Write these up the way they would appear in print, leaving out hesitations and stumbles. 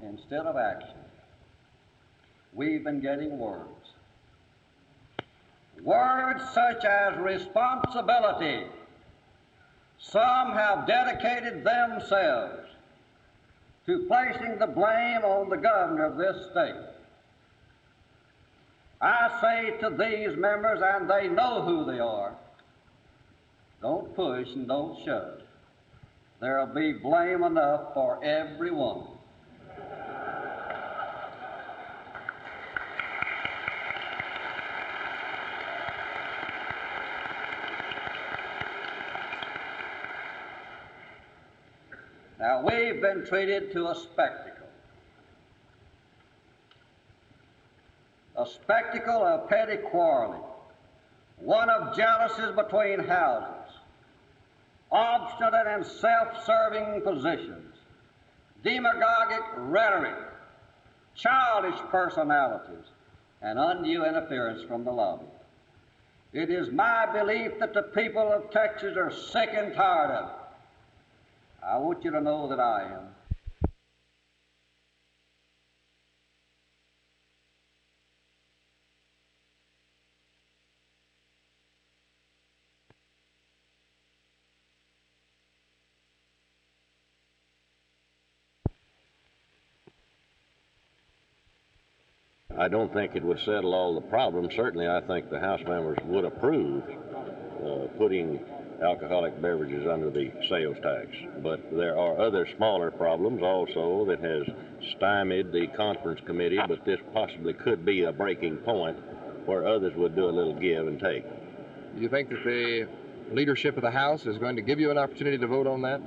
instead of action. We've been getting words. Words such as responsibility. Some have dedicated themselves to placing the blame on the governor of this state. I say to these members, and they know who they are, don't push and don't shove. There'll be blame enough for everyone. Now, we've been treated to a spectacle of petty quarreling, one of jealousies between houses, obstinate and self-serving positions, demagogic rhetoric, childish personalities, and undue interference from the lobby. It is my belief that the people of Texas are sick and tired of it. I want you to know that I am. I don't think it would settle all the problems. Certainly, I think the House members would approve putting alcoholic beverages under the sales tax. But there are other smaller problems also that has stymied the conference committee, but this possibly could be a breaking point where others would do a little give and take. Do you think that the leadership of the House is going to give you an opportunity to vote on that?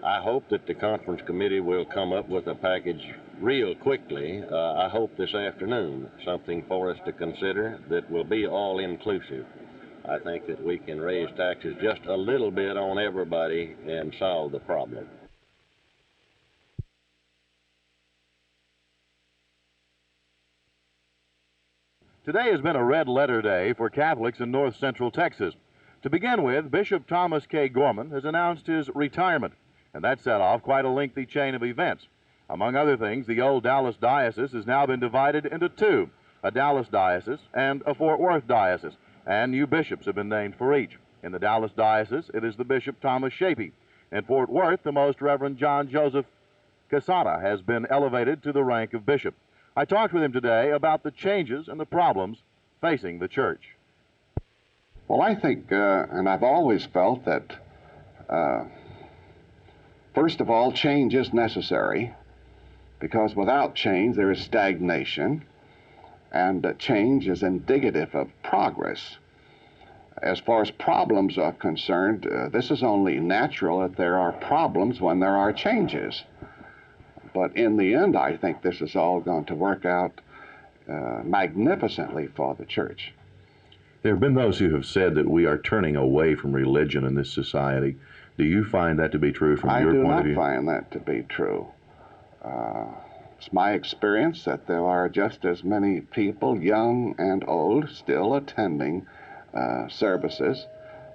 I hope that the conference committee will come up with a package real quickly. I hope this afternoon, something for us to consider that will be all-inclusive. I think that we can raise taxes just a little bit on everybody and solve the problem. Today has been a red letter day for Catholics in north central Texas. To begin with, Bishop Thomas K. Gorman has announced his retirement, and that set off quite a lengthy chain of events. Among other things, the old Dallas diocese has now been divided into two, a Dallas diocese and a Fort Worth diocese, and new bishops have been named for each. In the Dallas diocese, it is the Bishop Thomas Shapey. In Fort Worth, the Most Reverend John Joseph Casada has been elevated to the rank of bishop. I talked with him today about the changes and the problems facing the church. Well, I think, and I've always felt that, first of all, change is necessary, because without change there is stagnation, and change is indicative of progress. As far as problems are concerned, this is only natural that there are problems when there are changes. But in the end, I think this is all going to work out magnificently for the church. There have been those who have said that we are turning away from religion in this society. Do you find that to be true from your point of view? I do not find that to be true. It's my experience that there are just as many people, young and old, still attending services,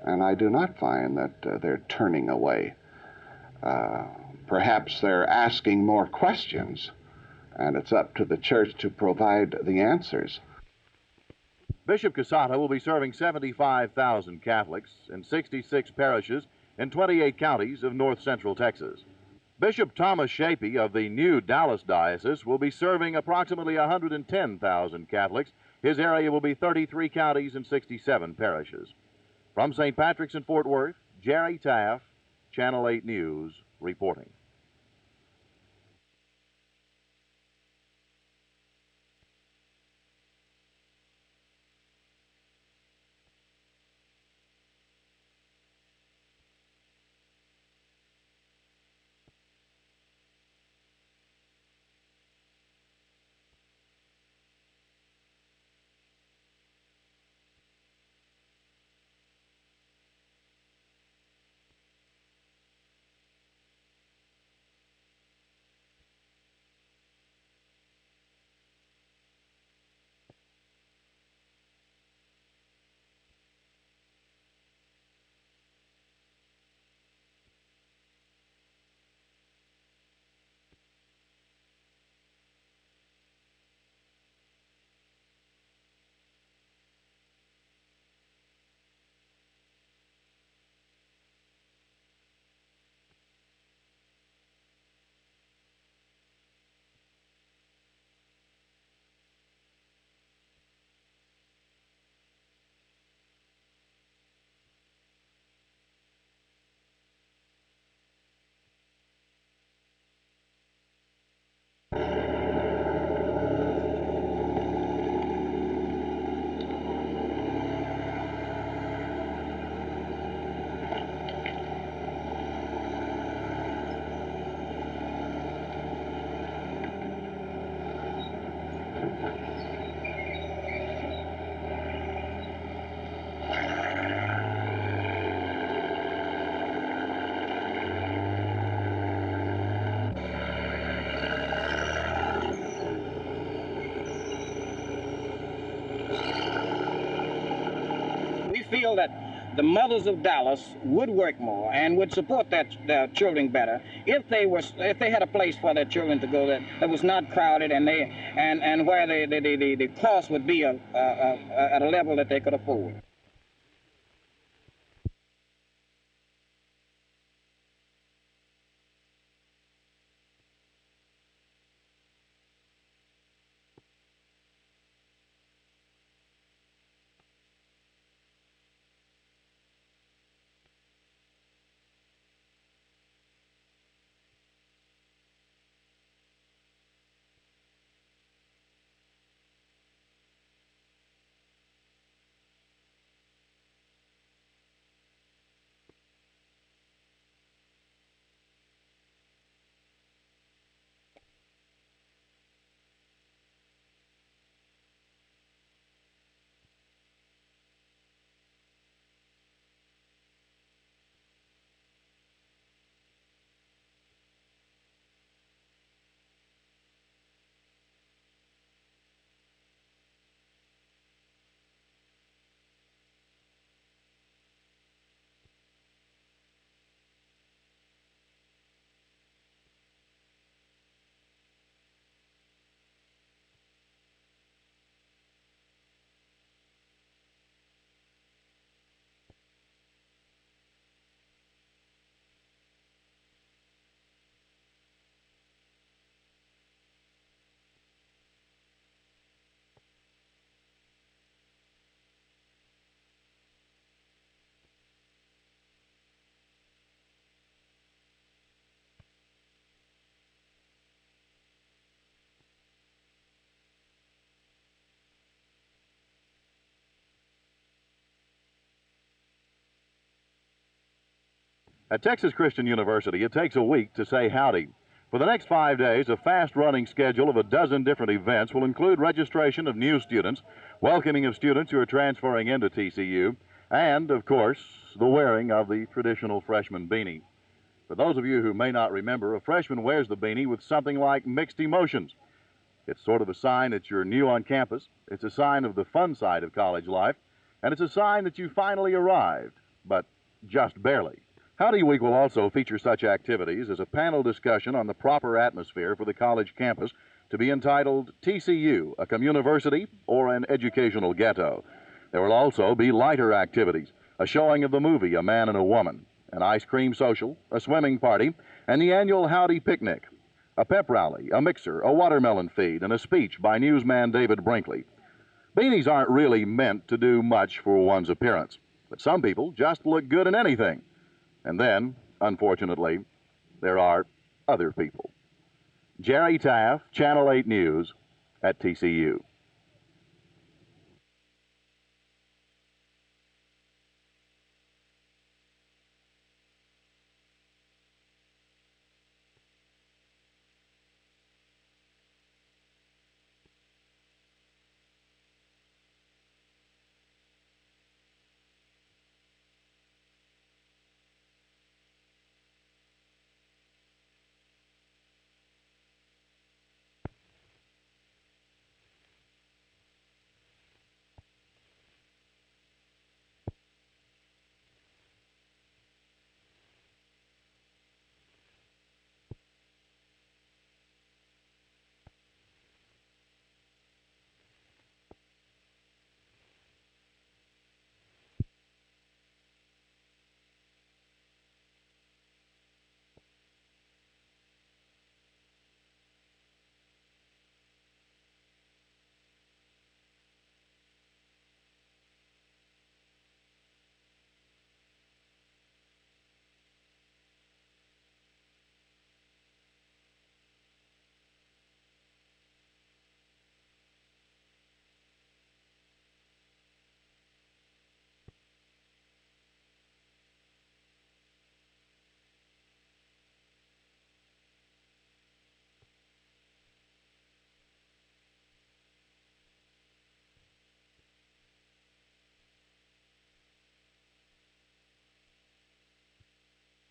and I do not find that they're turning away. Perhaps they're asking more questions, and it's up to the church to provide the answers. Bishop Casada will be serving 75,000 Catholics in 66 parishes in 28 counties of north central Texas. Bishop Thomas Shapey of the new Dallas Diocese will be serving approximately 110,000 Catholics. His area will be 33 counties and 67 parishes. From St. Patrick's in Fort Worth, Jerry Taft, Channel 8 News, reporting. We feel that the mothers of Dallas would work more and would support their children better if they had a place for their children to go that was not crowded and where the cost would be at a level that they could afford. At Texas Christian University, it takes a week to say howdy. For the next 5 days, a fast-running schedule of a dozen different events will include registration of new students, welcoming of students who are transferring into TCU, and, of course, the wearing of the traditional freshman beanie. For those of you who may not remember, a freshman wears the beanie with something like mixed emotions. It's sort of a sign that you're new on campus, it's a sign of the fun side of college life, and it's a sign that you finally arrived, but just barely. Howdy Week will also feature such activities as a panel discussion on the proper atmosphere for the college campus to be entitled TCU, a communiversity or an educational ghetto. There will also be lighter activities, a showing of the movie A Man and a Woman, an ice cream social, a swimming party, and the annual Howdy Picnic, a pep rally, a mixer, a watermelon feed, and a speech by newsman David Brinkley. Beanies aren't really meant to do much for one's appearance, but some people just look good in anything. And then, unfortunately, there are other people. Jerry Taft, Channel 8 News at TCU.